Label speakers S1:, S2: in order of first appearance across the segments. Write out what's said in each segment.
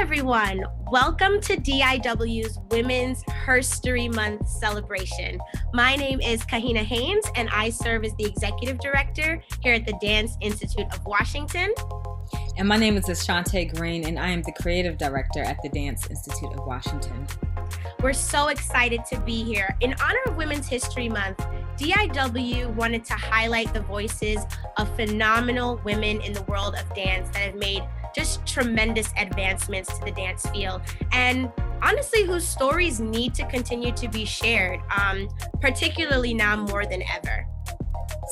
S1: everyone. Welcome to DIW's Women's Herstory Month celebration. My name is Kahina Haynes, and I serve as the Executive Director here at the Dance Institute of Washington.
S2: And my name is Ashante Green, and I am the Creative Director at the Dance Institute of Washington.
S1: We're so excited to be here. In honor of Women's History Month, DIW wanted to highlight the voices of phenomenal women in the world of dance that have made just tremendous advancements to the dance field, and honestly, whose stories need to continue to be shared, particularly now more than ever.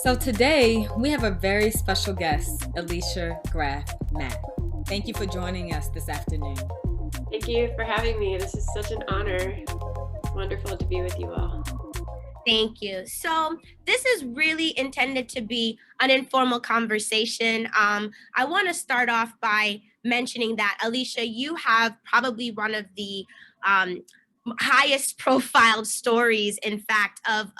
S2: So today, we have a very special guest, Alicia Graf Mack. Thank you for joining us this afternoon.
S3: Thank you for having me. This is such an honor. It's wonderful to be with you all.
S1: Thank you. So this is really intended to be an informal conversation. I want to start off by mentioning that, Alicia, you have probably one of the highest profiled stories, in fact, of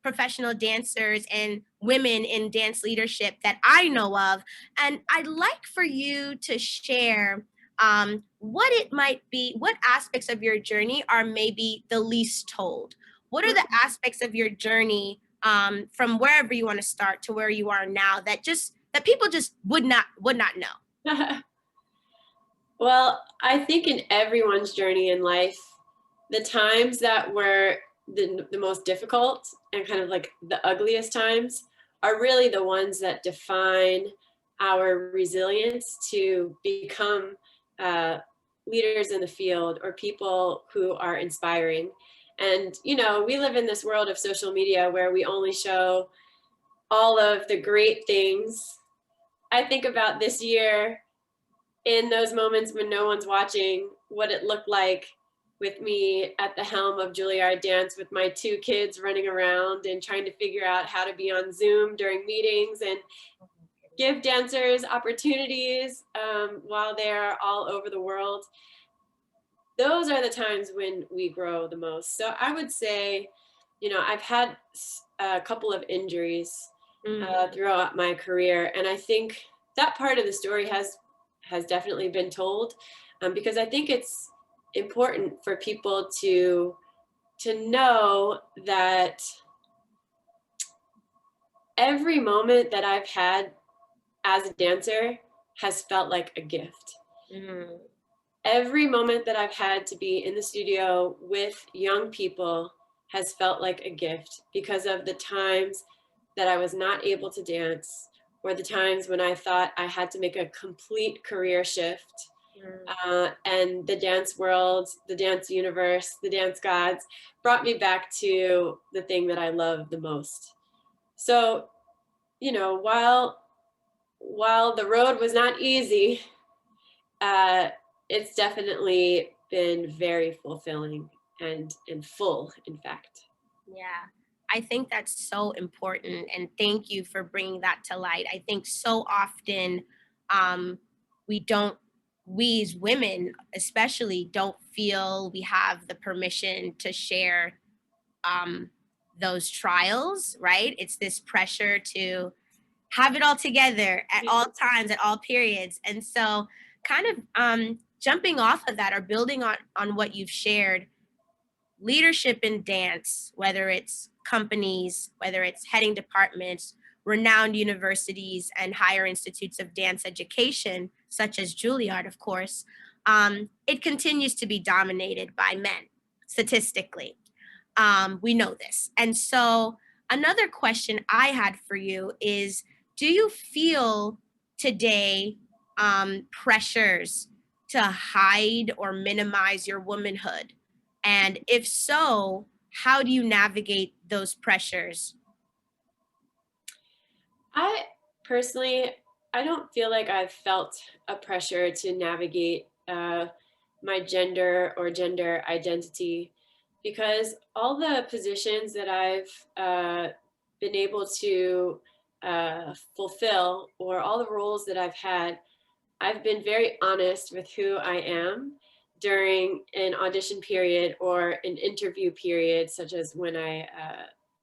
S1: professional dancers and women in dance leadership that I know of. And I'd like for you to share what it might be, what aspects of your journey are maybe the least told. What are the aspects of your journey from wherever you want to start to where you are now that people just would not know?
S3: Well, I think in everyone's journey in life, the times that were the most difficult and kind of like the ugliest times are really the ones that define our resilience to become leaders in the field or people who are inspiring. And, you know, we live in this world of social media where we only show all of the great things. I think about this year in those moments when no one's watching, what it looked like with me at the helm of Juilliard Dance with my two kids running around and trying to figure out how to be on Zoom during meetings and give dancers opportunities while they're all over the world. Those are the times when we grow the most. So I would say, you know, I've had a couple of injuries throughout my career. And I think that part of the story has definitely been told because I think it's important for people to know that every moment that I've had as a dancer has felt like a gift. Every moment that I've had to be in the studio with young people has felt like a gift because of the times that I was not able to dance or the times when I thought I had to make a complete career shift. And the dance world, the dance universe, the dance gods brought me back to the thing that I love the most. So, you know, while the road was not easy, it's definitely been very fulfilling and full, in fact.
S1: Yeah, I think that's so important. And thank you for bringing that to light. I think so often we as women especially don't feel we have the permission to share those trials, right? It's this pressure to have it all together at all times, at all periods. And so kind of jumping off of that or building on what you've shared, leadership in dance, whether it's companies, whether it's heading departments, renowned universities and higher institutes of dance education, such as Juilliard, of course, it continues to be dominated by men, statistically. We know this. And so another question I had for you is, do you feel today pressures to hide or minimize your womanhood? And if so, how do you navigate those pressures?
S3: I personally, I don't feel like I've felt a pressure to navigate my gender or gender identity because all the positions that I've been able to fulfill or all the roles that I've had, I've been very honest with who I am during an audition period or an interview period, such as when I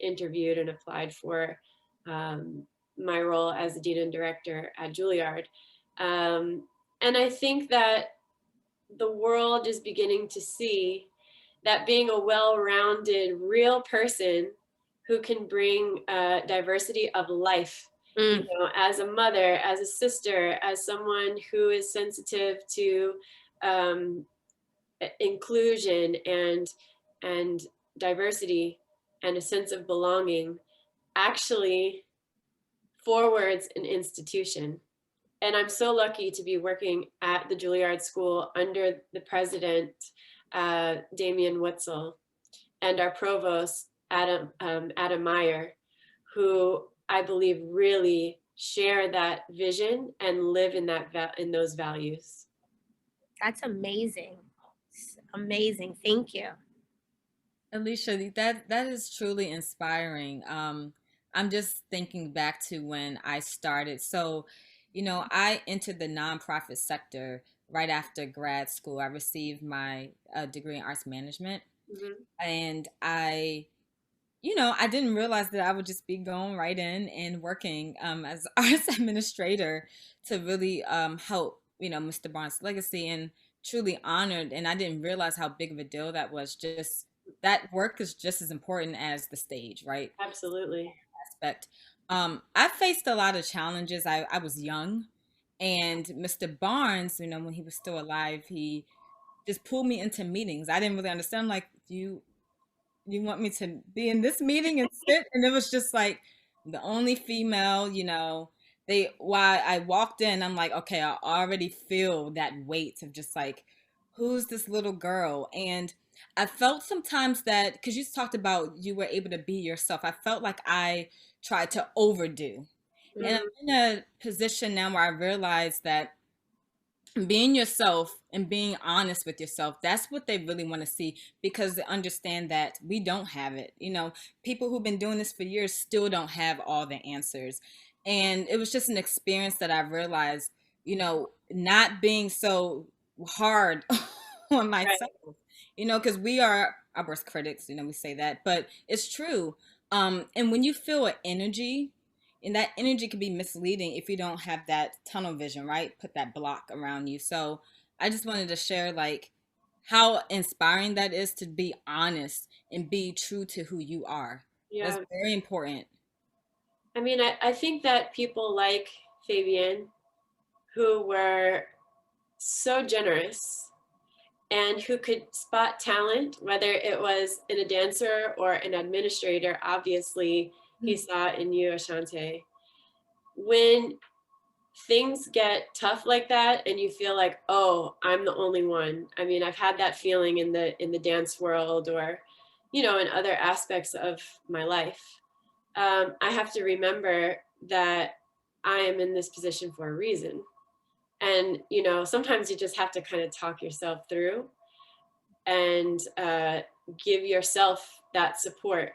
S3: interviewed and applied for my role as the dean and director at Juilliard. And I think that the world is beginning to see that being a well-rounded, real person who can bring diversity of life, you
S1: Mm,
S3: know, as a mother, as a sister, as someone who is sensitive to um, inclusion and diversity and a sense of belonging, actually forwards an institution. And I'm so lucky to be working at the Juilliard School under the president, Damien Wetzel, and our provost, Adam Meyer, who I believe really share that vision and live in in those values.
S1: that's amazing. Amazing. Thank you.
S2: Alicia, that is truly inspiring. I'm just thinking back to when I started. So, I entered the nonprofit sector right after grad school. I received my degree in arts management,
S3: Mm-hmm.
S2: and I didn't realize that I would just be going right in and working as arts administrator to really help, Mr. Barnes' legacy, and truly honored. And I didn't realize how big of a deal that was. Just that work is just as important as the stage, right?
S3: Absolutely.
S2: Aspect. I faced a lot of challenges. I was young, and Mr. Barnes, when he was still alive, he just pulled me into meetings. I didn't really understand. Like, you want me to be in this meeting and sit? And it was just like the only female, while I walked in, I'm like, okay, I already feel that weight of just like, who's this little girl? And I felt sometimes that, because you talked about you were able to be yourself, I felt like I tried to overdo. And
S3: Mm-hmm.
S2: I'm in a position now where I realize that being yourself and being honest with yourself, that's what they really want to see, because they understand that we don't have it. People who've been doing this for years still don't have all the answers. And it was just an experience that I realized, not being so hard on myself,
S3: Right.
S2: because we are our worst critics, we say that, but it's true. And when you feel an energy, and that energy can be misleading if you don't have that tunnel vision, right? Put that block around you. So I just wanted to share like how inspiring that is, to be honest and be true to who you are. That's
S3: Yeah.
S2: very important.
S3: I mean, I think that people like Fabienne, who were so generous and who could spot talent, whether it was in a dancer or an administrator. Obviously, he saw it in you, Ashante. When things get tough like that and you feel like, oh, I'm the only one. I mean, I've had that feeling in the dance world, or in other aspects of my life. I have to remember that I am in this position for a reason. And sometimes you just have to kind of talk yourself through and give yourself that support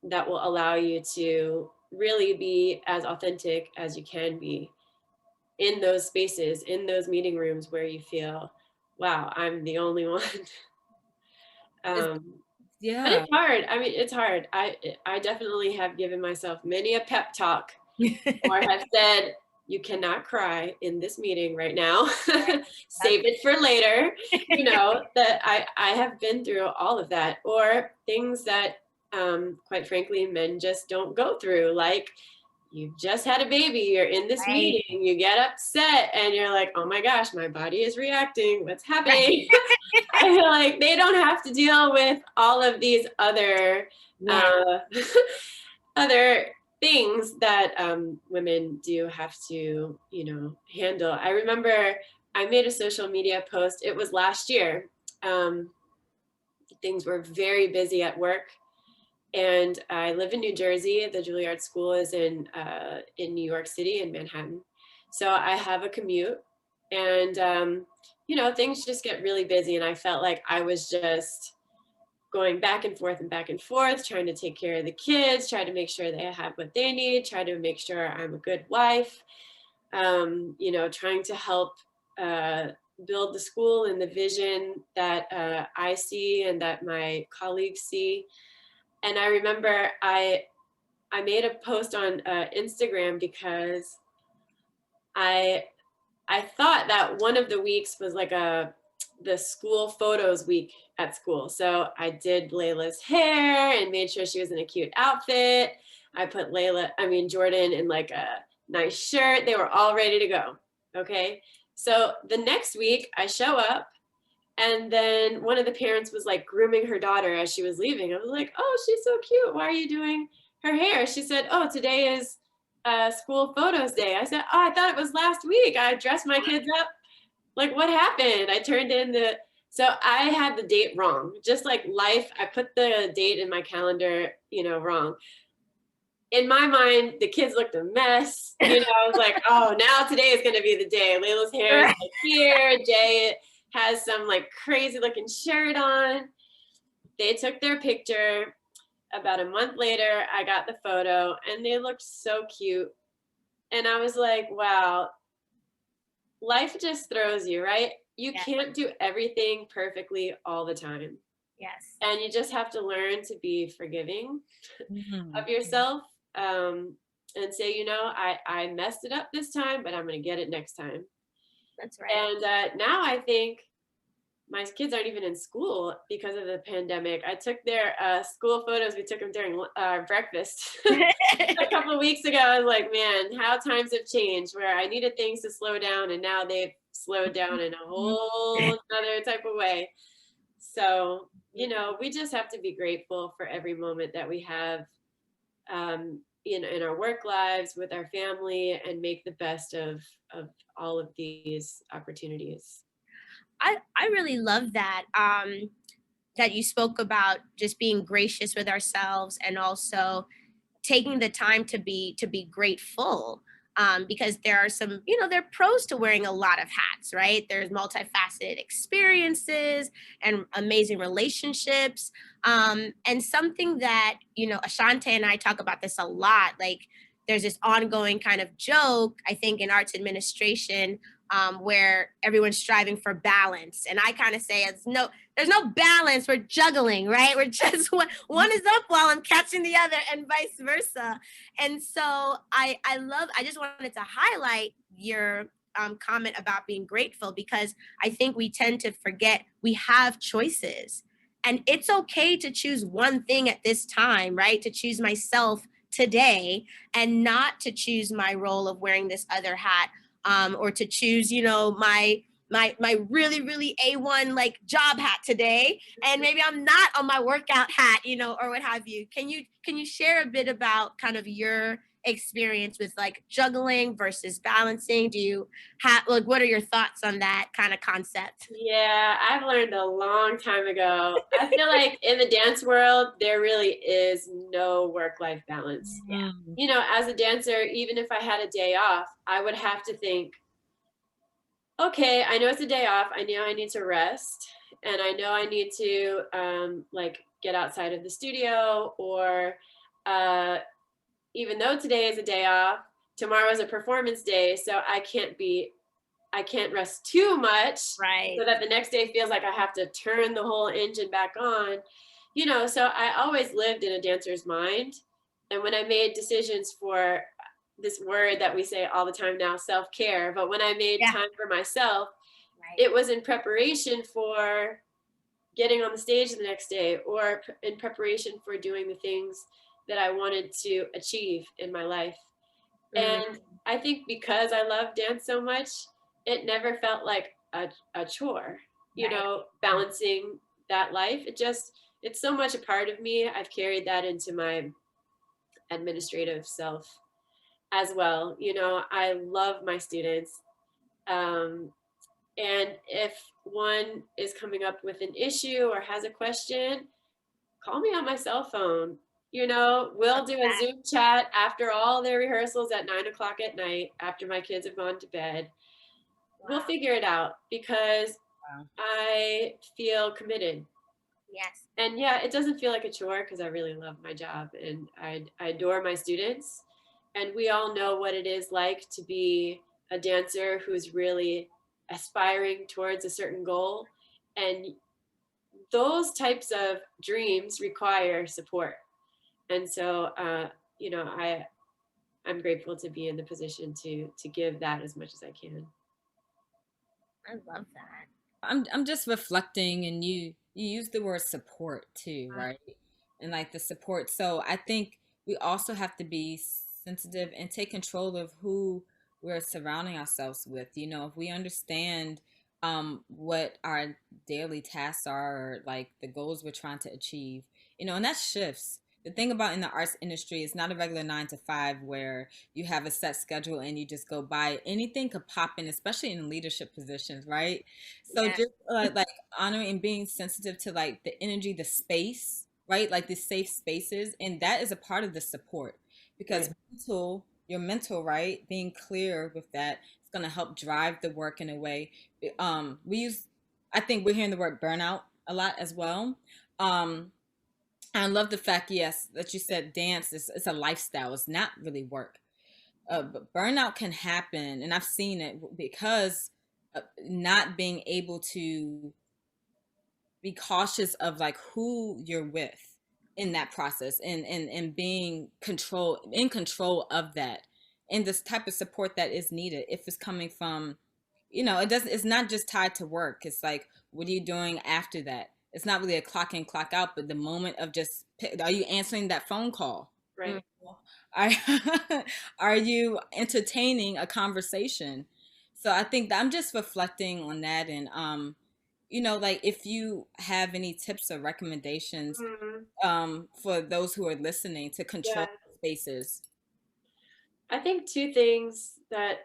S3: that will allow you to really be as authentic as you can be in those spaces, in those meeting rooms where you feel, wow, I'm the only one.
S2: It's,
S3: um, but
S2: yeah.
S3: it's hard. I mean, it's hard. I definitely have given myself many a pep talk, or have said, you cannot cry in this meeting right now. Save it for later. That I have been through all of that, or things that, quite frankly, men just don't go through. Like, you've just had a baby, you're in this
S1: Right.
S3: meeting, you get upset, and you're like, oh my gosh, my body is reacting. What's happening? I feel like they don't have to deal with all of these other
S1: Yeah.
S3: uh, other things that women do have to, handle. I remember I made a social media post. It was last year. Um, Things were very busy at work, and I live in New Jersey. The Juilliard School is in New York City, in Manhattan. So I have a commute, and things just get really busy. And I felt like I was just going back and forth, trying to take care of the kids, try to make sure they have what they need, try to make sure I'm a good wife, trying to help uh, build the school and the vision that I see and that my colleagues see. And I remember I made a post on Instagram because I I thought that one of the weeks was like the school photos week at school. So I did Layla's hair and made sure she was in a cute outfit. I put Jordan in like a nice shirt. They were all ready to go. Okay. So the next week I show up, and then one of the parents was like grooming her daughter as she was leaving. I was like, oh, she's so cute. Why are you doing her hair? She said, oh, today is school photos day. I said, oh, I thought it was last week. I dressed my kids up. Like, what happened? I turned in so I had the date wrong. Just like life, I put the date in my calendar, wrong. In my mind, the kids looked a mess. I was like, oh, now today is going to be the day. Layla's hair is like here. Jay has some like crazy looking shirt on. They took their picture. About a month later, I got the photo and they looked so cute. And I was like, wow, life just throws you, right? You can't do everything perfectly all the time.
S1: Yes.
S3: And you just have to learn to be forgiving of yourself, and say, I messed it up this time, but I'm going to get it next time.
S1: That's right.
S3: And now I think my kids aren't even in school because of the pandemic. I took their school photos. We took them during breakfast a couple of weeks ago. I was like, man, how times have changed, where I needed things to slow down and now they've slowed down in a whole other type of way. So, we just have to be grateful for every moment that we have in our work lives with our family, and make the best of all of these opportunities.
S1: I really love that that you spoke about just being gracious with ourselves, and also taking the time to be grateful, because there are some, there are pros to wearing a lot of hats, right? There's multifaceted experiences and amazing relationships, and something that, Ashante and I talk about this a lot. Like, there's this ongoing kind of joke, I think, in arts administration, where everyone's striving for balance, and I kind of say there's no balance. We're juggling, right? We're just one is up while I'm catching the other, and vice versa. And so I just wanted to highlight your comment about being grateful, because I think we tend to forget we have choices, and it's okay to choose one thing at this time, right? To choose myself today, and not to choose my role of wearing this other hat, or to choose, my really, really A1 like job hat today, and maybe I'm not on my workout hat, or what have you. Can you share a bit about kind of your experience with like juggling versus balancing? Do you have, like, what are your thoughts on that kind of concept?
S3: Yeah, I've learned a long time ago. I feel like in the dance world, there really is no work-life balance. As a dancer, even if I had a day off, I would have to think, okay, I know it's a day off. I know I need to rest, and I know I need to like get outside of the studio, or even though today is a day off, tomorrow is a performance day, so I can't rest too much,
S1: Right.
S3: so that the next day feels like I have to turn the whole engine back on. So I always lived in a dancer's mind. And when I made decisions for this word that we say all the time now, self-care, but when I made time for myself, it was in preparation for getting on the stage the next day, or in preparation for doing the things that I wanted to achieve in my life. And I think because I love dance so much, it never felt like a chore, balancing that life. It's so much a part of me. I've carried that into my administrative self as well. I love my students. And if one is coming up with an issue or has a question, call me on my cell phone. We'll do a Zoom chat after all their rehearsals at 9:00 at night, after my kids have gone to bed. We'll figure it out, because I feel committed.
S1: Yes.
S3: And yeah, it doesn't feel like a chore, because I really love my job, and I adore my students. And we all know what it is like to be a dancer who's really aspiring towards a certain goal. And those types of dreams require support. And so, I'm grateful to be in the position to give that as much as I can.
S1: I love that.
S2: I'm just reflecting, and you use the word support too, right? And like the support. So I think we also have to be sensitive and take control of who we're surrounding ourselves with. You know, if we understand what our daily tasks are, or like the goals we're trying to achieve, you know, and that shifts. The thing about in the arts industry is not a regular 9 to 5 where you have a set schedule and you just go by it. Anything could pop in, especially in leadership positions, right? So
S1: Yeah.
S2: just like honoring and being sensitive to like the energy, the space, right? Like the safe spaces, and that is a part of the support, because
S3: Right.
S2: your mental, right? Being clear with that is going to help drive the work in a way. We use, I think we're hearing the word burnout a lot as well. Um, I love the fact, yes, that you said dance is it's a lifestyle. It's not really work. But burnout can happen, and I've seen it because not being able to be cautious of like who you're with in that process, and being in control of that, and this type of support that is needed if it's coming from, you know, it's not just tied to work. It's like, what are you doing after that? It's not really a clock in, clock out, but the moment of just are you answering that phone call?
S1: Mm.
S3: Right.
S2: Are, are you entertaining a conversation? So I think that I'm just reflecting on that, and you know, like if you have any tips or recommendations
S3: Mhm.
S2: for those who are listening to
S3: Yeah.
S2: control spaces.
S3: I think two things that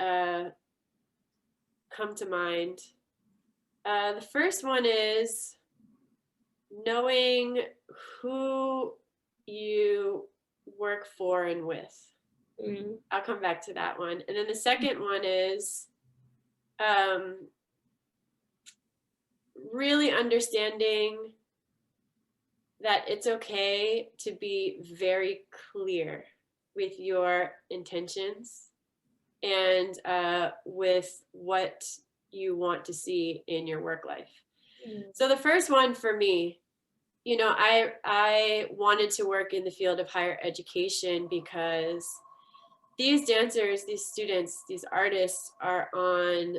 S3: come to mind. The first one is knowing who you work for and with.
S1: Mm.
S3: I'll come back to that one. And then the second one is um, really understanding that it's okay to be very clear with your intentions and with what you want to see in your work life.
S1: Mm.
S3: So the first one for me, you know, I wanted to work in the field of higher education because these dancers, these students, these artists are on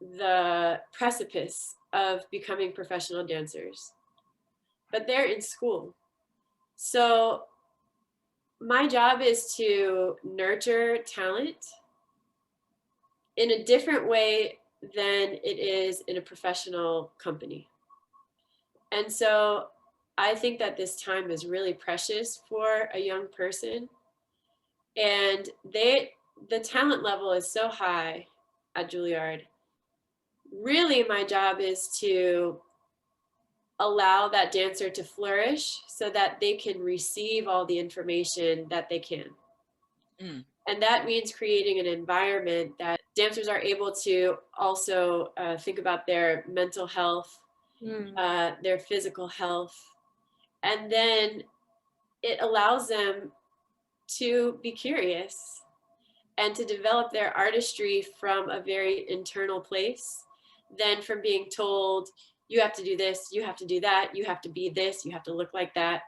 S3: the precipice of becoming professional dancers, but they're in school. So my job is to nurture talent in a different way than it is in a professional company. And so I think that this time is really precious for a young person. And the talent level is so high at Juilliard. Really, my job is to allow that dancer to flourish so that they can receive all the information that they can.
S2: Mm.
S3: And that means creating an environment that dancers are able to also think about their mental health,
S1: Mm.
S3: their physical health, and then it allows them to be curious and to develop their artistry from a very internal place than from being told, you have to do this, you have to do that, you have to be this, you have to look like that.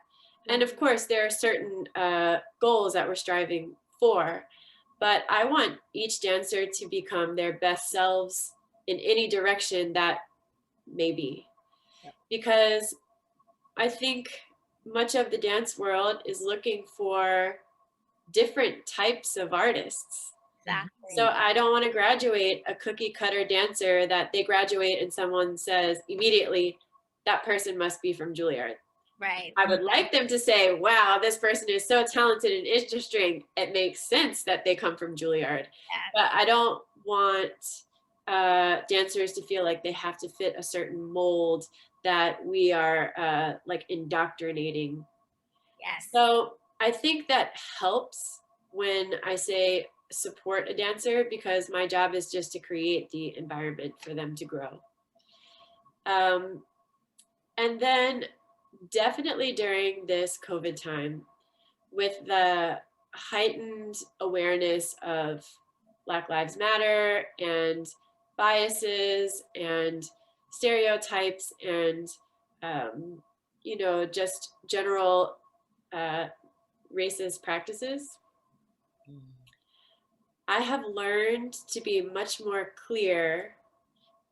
S3: And of course, there are certain goals that we're striving for, but I want each dancer to become their best selves in any direction that may be.
S2: Yep.
S3: Because I think much of the dance world is looking for different types of artists. So
S1: Exactly.
S3: I don't want to graduate a cookie cutter dancer that they graduate and someone says immediately, that person must be from Juilliard.
S1: Right.
S3: I would like them to say, wow, this person is so talented in interesting. It makes sense that they come from Juilliard.
S1: Yes.
S3: But I don't want dancers to feel like they have to fit a certain mold that we are like indoctrinating.
S1: Yes.
S3: So I think that helps when I say support a dancer because my job is just to create the environment for them to grow. And then definitely during this COVID time, with the heightened awareness of Black Lives Matter and biases and stereotypes and, you know, just general racist practices,
S2: Mm.
S3: I have learned to be much more clear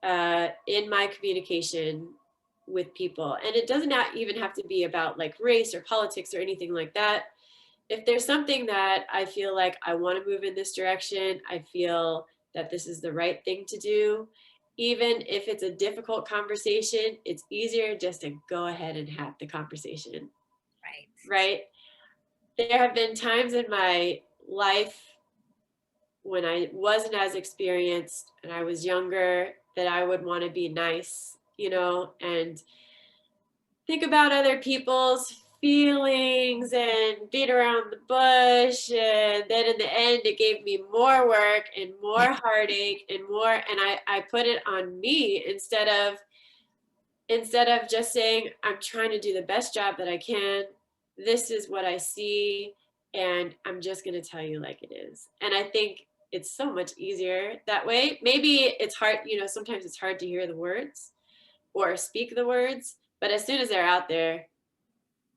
S3: in my communication with people. And it doesn't even have to be about like race or politics or anything like that. If there's something that I feel like I want to move in this direction, I feel that this is the right thing to do. Even if it's a difficult conversation, it's easier just to go ahead and have the conversation. Right? There have been times in my life when I wasn't as experienced and I was younger that I would want to be nice, and think about other people's feelings and beat around the bush. And then in the end, it gave me more work and more heartache and more. And I put it on me instead of just saying, I'm trying to do the best job that I can. This is what I see. And I'm just going to tell you like it is. And I think it's so much easier that way. Maybe it's hard, sometimes it's hard to hear the words or speak the words, but as soon as they're out there,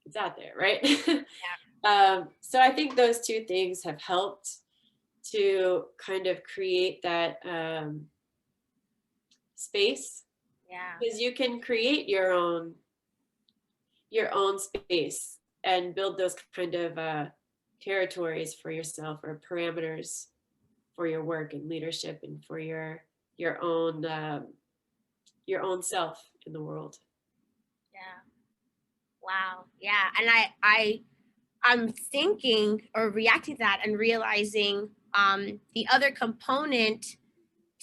S3: it's out there, right?
S1: Yeah.
S3: So I think those two things have helped to kind of create that space.
S1: Yeah.
S3: Because you can create your own space and build those kind of territories for yourself or parameters for your work and leadership and for your own self in the world.
S1: Yeah. Wow. Yeah. And I'm thinking or reacting to that and realizing the other component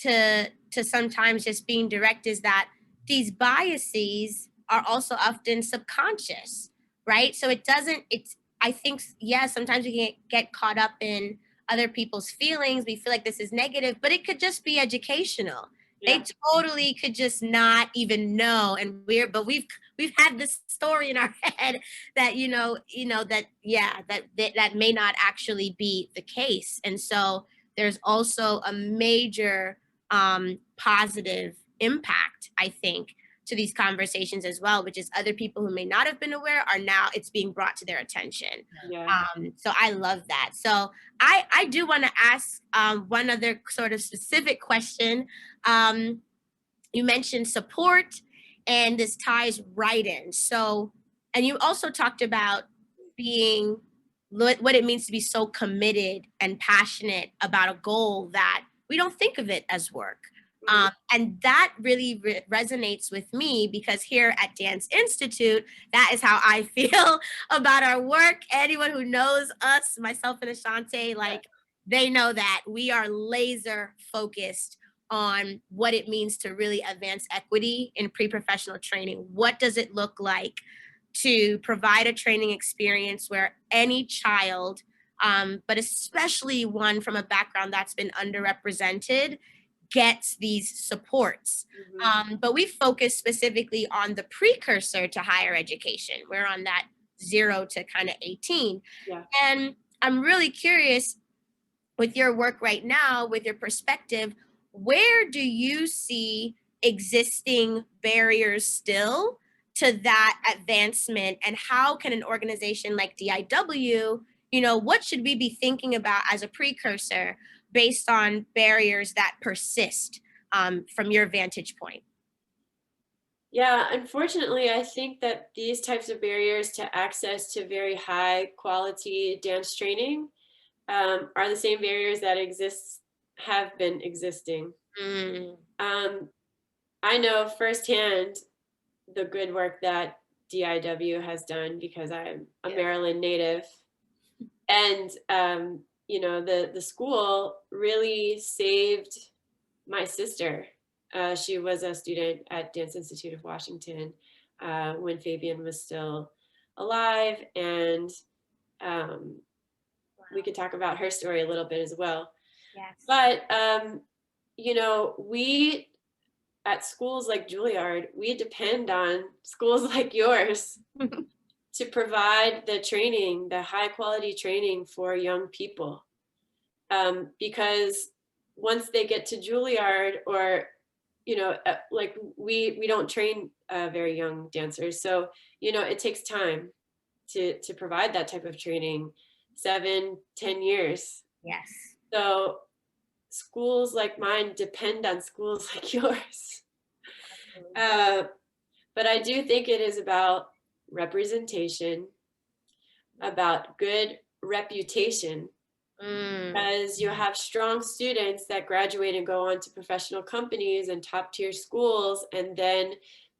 S1: to sometimes just being direct is that these biases are also often subconscious, right? So I think, yeah, sometimes we can get caught up in other people's feelings. We feel like this is negative, but it could just be educational.
S3: Yeah.
S1: They totally could just not even know. And but we've had this story in our head that, that may not actually be the case. And so there's also a major positive impact, I think, to these conversations as well, which is other people who may not have been aware are now it's being brought to their attention.
S3: Yeah.
S1: So I love that. So I do want to ask one other sort of specific question. You mentioned support, and this ties right in. So, and you also talked about being what it means to be so committed and passionate about a goal that we don't think of it as work. And that really resonates with me because here at Dance Institute, that is how I feel about our work. Anyone who knows us, myself and Ashante, like they know that we are laser focused on what it means to really advance equity in pre-professional training. What does it look like to provide a training experience where any child, but especially one from a background that's been underrepresented, gets these supports. But we focus specifically on the precursor to higher education. We're on that 0 to kind of 18.
S3: Yeah.
S1: And I'm really curious with your work right now, with your perspective, where do you see existing barriers still to that advancement? And how can an organization like DIW, what should we be thinking about as a precursor based on barriers that persist from your vantage point?
S3: Yeah, unfortunately, I think that these types of barriers to access to very high quality dance training are the same barriers that have been existing. I know firsthand the good work that DIW has done because I'm a Maryland native. And, the school really saved my sister. She was a student at Dance Institute of Washington when Fabian was still alive. And we could talk about her story a little bit as well.
S1: Yes.
S3: But, we at schools like Juilliard, we depend on schools like yours to provide the training, the high quality training for young people. Because once they get to Juilliard or, like we don't train very young dancers. So, it takes time to provide that type of training, 7-10 years.
S1: Yes.
S3: So schools like mine depend on schools like yours. But I do think it is about representation, about good reputation, because you have strong students that graduate and go on to professional companies and top tier schools, and then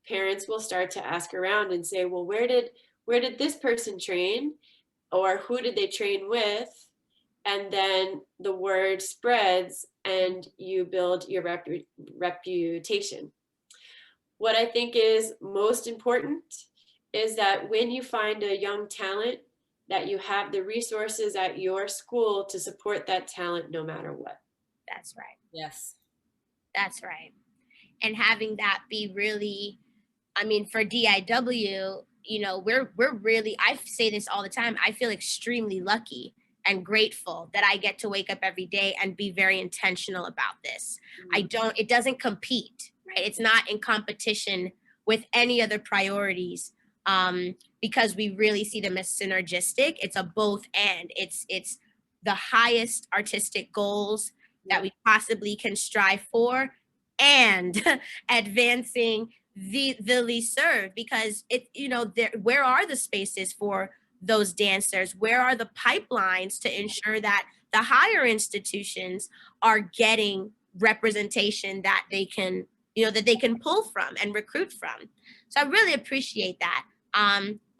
S3: parents will start to ask around and say, well, where did this person train, or who did they train with? And then the word spreads and you build your reputation. What I think is most important is that when you find a young talent, that you have the resources at your school to support that talent no matter what.
S1: That's right.
S2: Yes.
S1: That's right. And having that be really, I mean, for DIW, you know, we're really, I say this all the time, I feel extremely lucky and grateful that I get to wake up every day and be very intentional about this. It doesn't compete, right? It's not in competition with any other priorities, because we really see them as synergistic. It's a both and. It's the highest artistic goals that we possibly can strive for, and advancing the least served, because where are the spaces for those dancers? Where are the pipelines to ensure that the higher institutions are getting representation that they can pull from and recruit from? So I really appreciate that.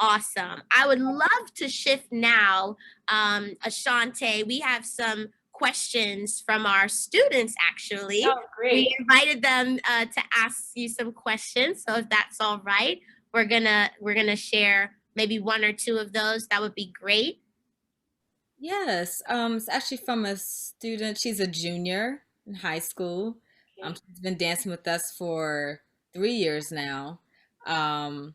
S1: Awesome. I would love to shift now. Ashante, we have some questions from our students, actually.
S3: Oh, great.
S1: We invited them to ask you some questions. So if that's all right, we're gonna share maybe one or two of those. That would be great.
S2: Yes. It's actually from a student. She's a junior in high school. She's been dancing with us for 3 years now. And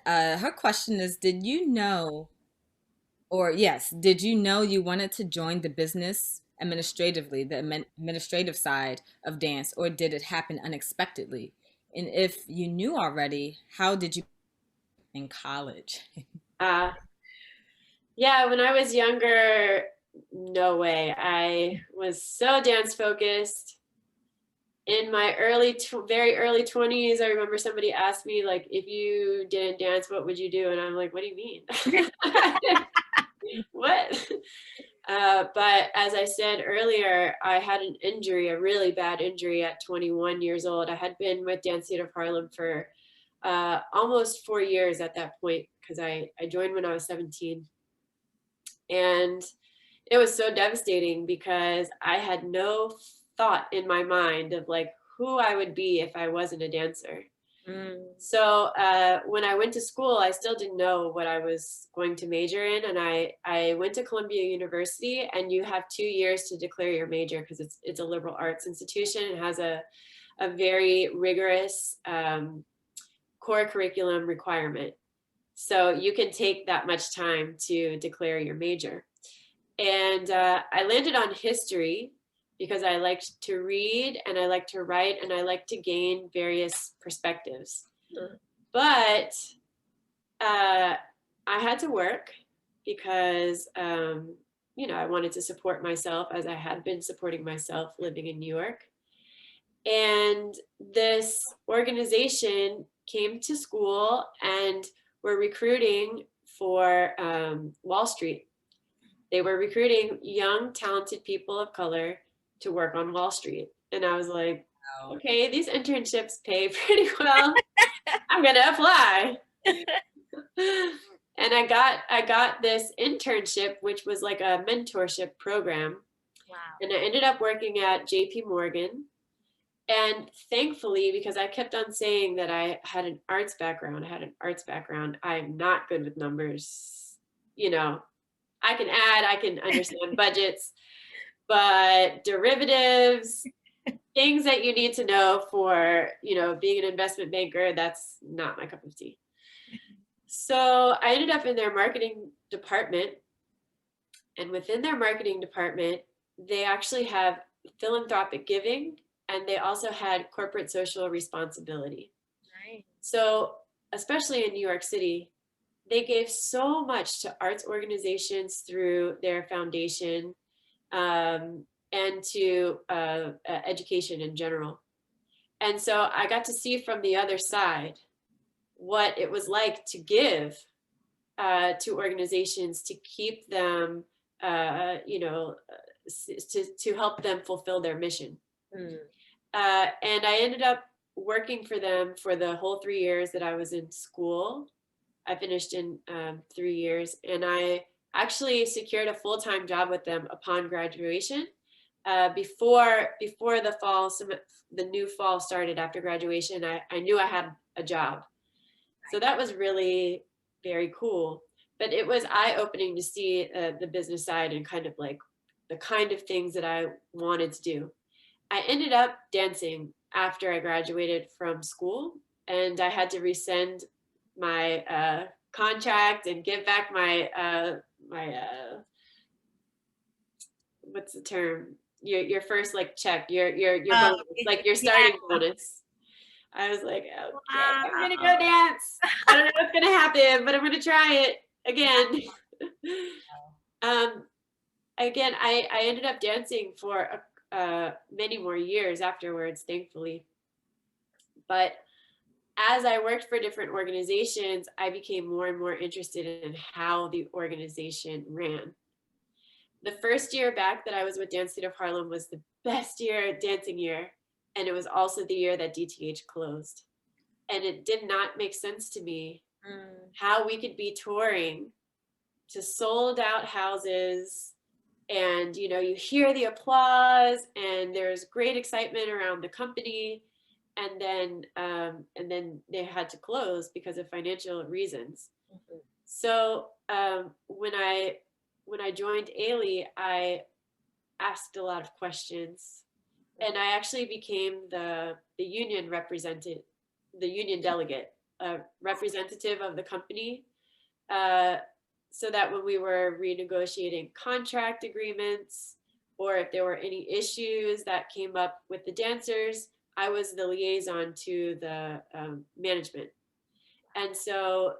S2: her question is, did you know you wanted to join the business administratively, the administrative side of dance, or did it happen unexpectedly? And if you knew already, how did you in college?
S3: Yeah, when I was younger, no way. I was so dance focused. In my very early 20s, I remember somebody asked me, like, if you didn't dance, what would you do? And I'm like, what do you mean? What? But as I said earlier, I had an injury, a really bad injury at 21 years old. I had been with Dance Theater of Harlem for almost 4 years at that point, because I joined when I was 17. And it was so devastating because I had no thought in my mind of like who I would be if I wasn't a dancer. So when I went to school, I still didn't know what I was going to major in. And I went to Columbia University, and you have 2 years to declare your major because it's a liberal arts institution. It has a very rigorous core curriculum requirement. So you can take that much time to declare your major. And I landed on history because I liked to read and I liked to write and I liked to gain various perspectives. But I had to work because, I wanted to support myself as I had been supporting myself living in New York. And this organization came to school and were recruiting for Wall Street. They were recruiting young, talented people of color to work on Wall Street. And I was like, okay, these internships pay pretty well. I'm gonna apply. And I got this internship, which was like a mentorship program.
S1: Wow.
S3: And I ended up working at JP Morgan. And thankfully, because I kept on saying that I had an arts background, I'm not good with numbers. I can add, I can understand budgets, but derivatives, things that you need to know for, being an investment banker, that's not my cup of tea. So I ended up in their marketing department. And within their marketing department, they actually have philanthropic giving, and they also had corporate social responsibility.
S1: Right.
S3: So especially in New York City, they gave so much to arts organizations through their foundation, and to education in general. And so I got to see from the other side what it was like to give to organizations to keep them, to help them fulfill their mission. And I ended up working for them for the whole 3 years that I was in school. I finished in 3 years, and I actually secured a full-time job with them upon graduation. Before the new fall started after graduation, I knew I had a job. So that was really very cool. But it was eye-opening to see the business side and kind of like the kind of things that I wanted to do. I ended up dancing after I graduated from school, and I had to rescind my contract and give back my what's the term? Your first like check, your bonus, like your starting bonus. I was like, okay, I'm gonna go dance. I don't know what's gonna happen, but I'm gonna try it again. Again, I ended up dancing for many more years afterwards, thankfully. But as I worked for different organizations, I became more and more interested in how the organization ran. The first year back that I was with Dance Theater of Harlem was the best dancing year. And it was also the year that DTH closed. And it did not make sense to me how we could be touring to sold out houses, and you hear the applause and there's great excitement around the company, and then they had to close because of financial reasons. So when I joined Ailey, I asked a lot of questions, and I actually became the union delegate, representative of the company, so that when we were renegotiating contract agreements, or if there were any issues that came up with the dancers, I was the liaison to the management. And so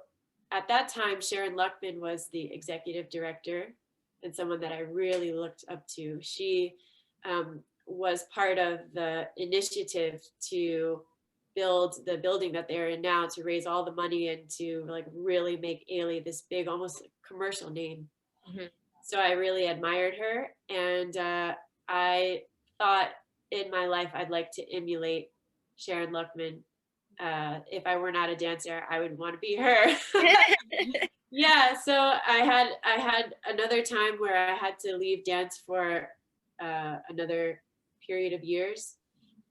S3: at that time, Sharon Luckman was the executive director, and someone that I really looked up to. She was part of the initiative to build the building that they're in now, to raise all the money and to like really make Ailey this big, almost commercial name. So I really admired her, and I thought in my life I'd like to emulate Sharon Luckman. If I were not a dancer, I would want to be her. Yeah, so I had another time where I had to leave dance for another period of years,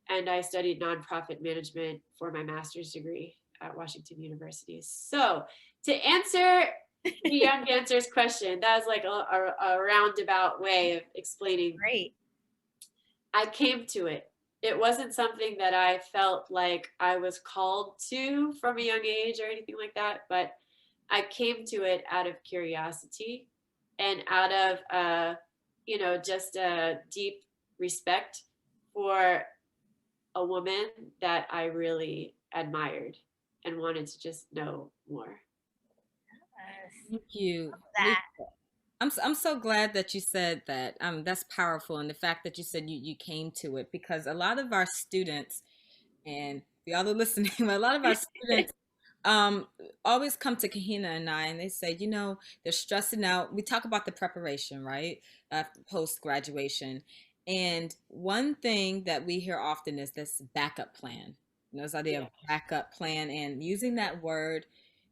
S3: and I studied nonprofit management for my master's degree at Washington University. So to answer the young dancer's question, that was like a roundabout way of explaining.
S1: Great.
S3: I came to it. It wasn't something that I felt like I was called to from a young age or anything like that, but I came to it out of curiosity and out of, just a deep respect for a woman that I really admired and wanted to just know more.
S2: Thank you.
S1: That.
S2: I'm so glad that you said that. That's powerful, and the fact that you said you came to it, because a lot of our students, and the other listening, a lot of our students always come to Kahina and I, and they say, they're stressing out. We talk about the preparation, right? Post graduation. And one thing that we hear often is this backup plan. This idea of backup plan, and using that word,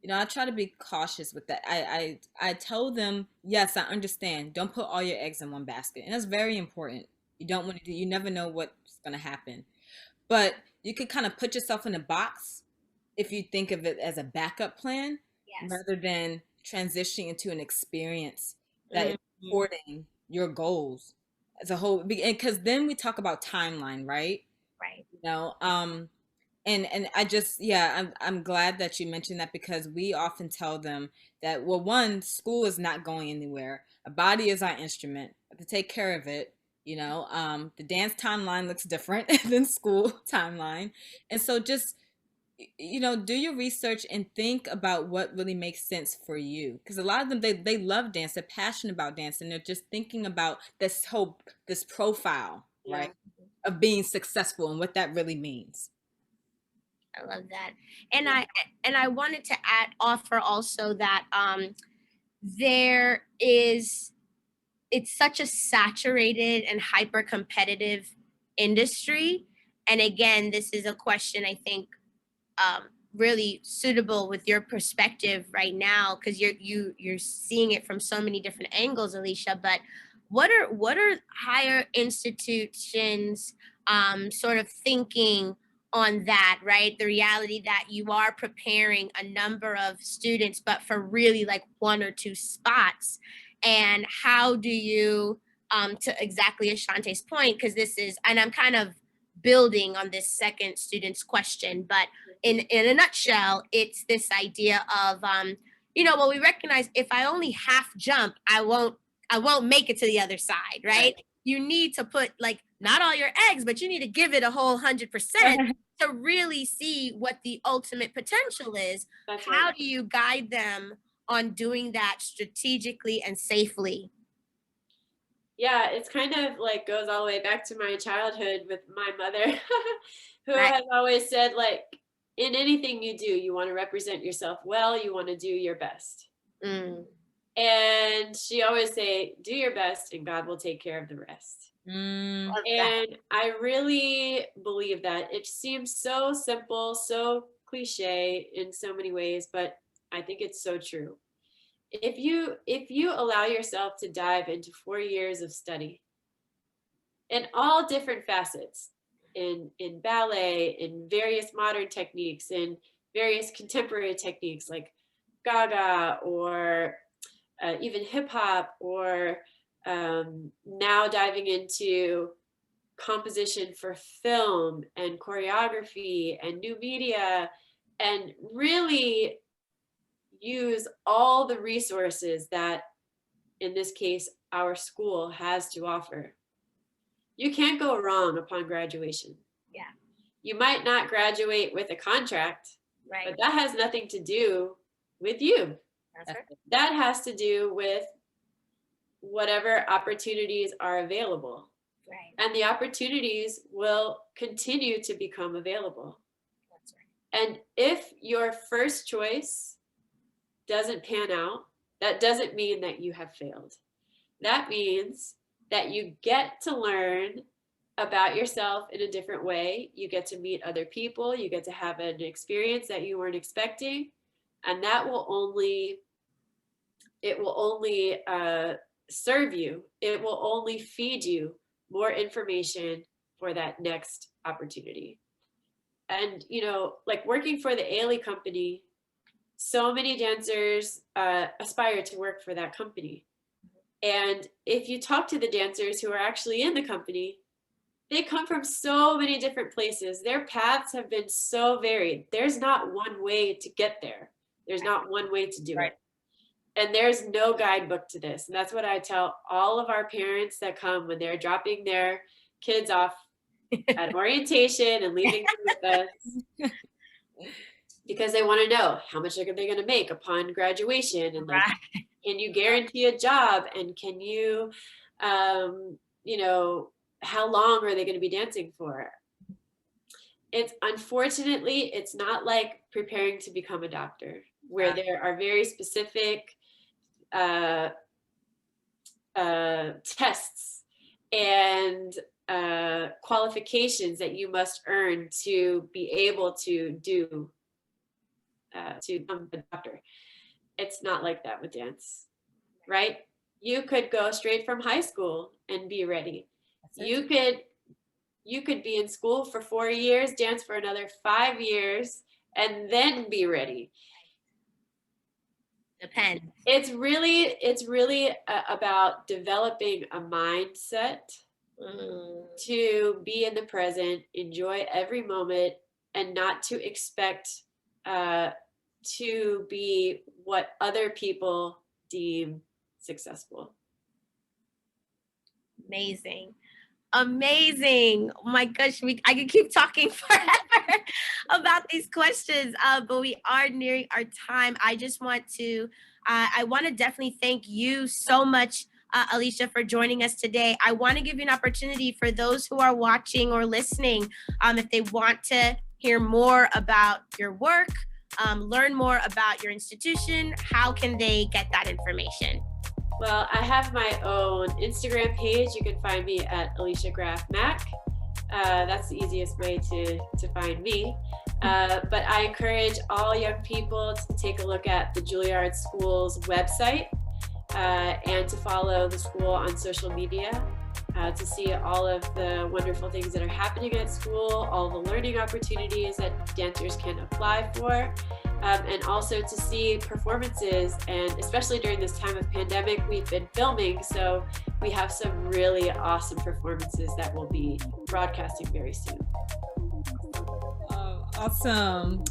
S2: I try to be cautious with that. I told them, yes, I understand. Don't put all your eggs in one basket. And that's very important. You don't want to you never know what's going to happen. But you could kind of put yourself in a box if you think of it as a backup plan, rather than transitioning into an experience that is supporting your goals as a whole. Because then we talk about timeline, right?
S1: Right.
S2: And I just, I'm glad that you mentioned that, because we often tell them that, well, one, school is not going anywhere. A body is our instrument. We have to take care of it. The dance timeline looks different than school timeline. And so just, do your research and think about what really makes sense for you. Because a lot of them, they love dance. They're passionate about dance. And they're just thinking about this profile, right, of being successful and what that really means.
S1: I love that. And I wanted to offer also that there is, it's such a saturated and hyper competitive industry. And again, this is a question I think really suitable with your perspective right now, because you're seeing it from so many different angles, Alicia. But what are higher institutions sort of thinking on that, right? The reality that you are preparing a number of students, but for really like one or two spots. And how do you, to exactly Ashante's point, because this is, and I'm kind of building on this second student's question, but in a nutshell, it's this idea of, well, we recognize if I only half jump, I won't make it to the other side, right? You need to put like not all your eggs, but you need to give it a whole 100% to really see what the ultimate potential is.
S3: That's
S1: How
S3: right.
S1: do you guide them on doing that strategically and safely?
S3: Yeah, it's kind of like goes all the way back to my childhood with my mother, who
S1: Right.
S3: has always said, like, in anything you do, you want to represent yourself well, you want to do your best.
S1: Mm,
S3: And she always say, do your best and God will take care of the rest.
S2: Mm,
S1: love that.
S3: And I really believe that. It seems so simple, so cliche in so many ways, but I think it's so true. If you allow yourself to dive into 4 years of study in all different facets, in ballet, in various modern techniques, in various contemporary techniques like Gaga or even hip hop, or now diving into composition for film and choreography and new media, and really use all the resources that, in this case, our school has to offer. You can't go wrong upon graduation.
S1: Yeah.
S3: You might not graduate with a contract,
S1: Right.
S3: but that has nothing to do with you.
S1: That's right.
S3: That has to do with whatever opportunities are available.
S1: Right.
S3: And the opportunities will continue to become available.
S1: That's right.
S3: And if your first choice doesn't pan out, that doesn't mean that you have failed. That means that you get to learn about yourself in a different way. You get to meet other people. You get to have an experience that you weren't expecting. And that will only, it will only serve you. It will only feed you more information for that next opportunity. And, like working for the Ailey company, so many dancers aspire to work for that company. And if you talk to the dancers who are actually in the company, they come from so many different places. Their paths have been so varied. There's not one way to get there. There's not one way to do it. And there's no guidebook to this. And that's what I tell all of our parents that come when they're dropping their kids off at orientation and leaving with us, because they want to know how much are they going to make upon graduation, and like, can you guarantee a job, and can you, how long are they going to be dancing for? It's unfortunately, it's not like preparing to become a doctor, where there are very specific tests and qualifications that you must earn to be able to do to become a doctor. It's not like that with dance, right? You could go straight from high school and be ready. You could be in school for 4 years, dance for another 5 years, and then be ready.
S1: Depends.
S3: It's really about developing a mindset to be in the present, enjoy every moment, and not to expect to be what other people deem successful.
S1: Amazing. Amazing. Oh my gosh, I could keep talking forever about these questions, but we are nearing our time. I just want to, I want to definitely thank you so much, Alicia, for joining us today. I want to give you an opportunity for those who are watching or listening, if they want to hear more about your work, learn more about your institution, how can they get that information?
S3: Well, I have my own Instagram page. You can find me at Alicia Graf Mack. That's the easiest way to find me. But I encourage all young people to take a look at the Juilliard School's website and to follow the school on social media to see all of the wonderful things that are happening at school, all the learning opportunities that dancers can apply for, and also to see performances. And especially during this time of pandemic, we've been filming, so we have some really awesome performances that will be broadcasting very soon.
S2: Oh, awesome.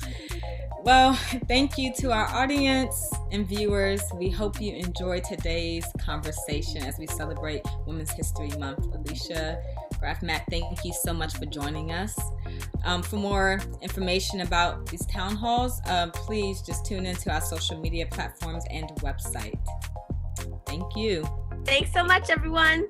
S2: Well, thank you to our audience and viewers. We hope you enjoyed today's conversation as we celebrate Women's History Month. Alicia Graf Mack, thank you so much for joining us. For more information about these town halls, please just tune into our social media platforms and website. Thank you.
S1: Thanks so much, everyone.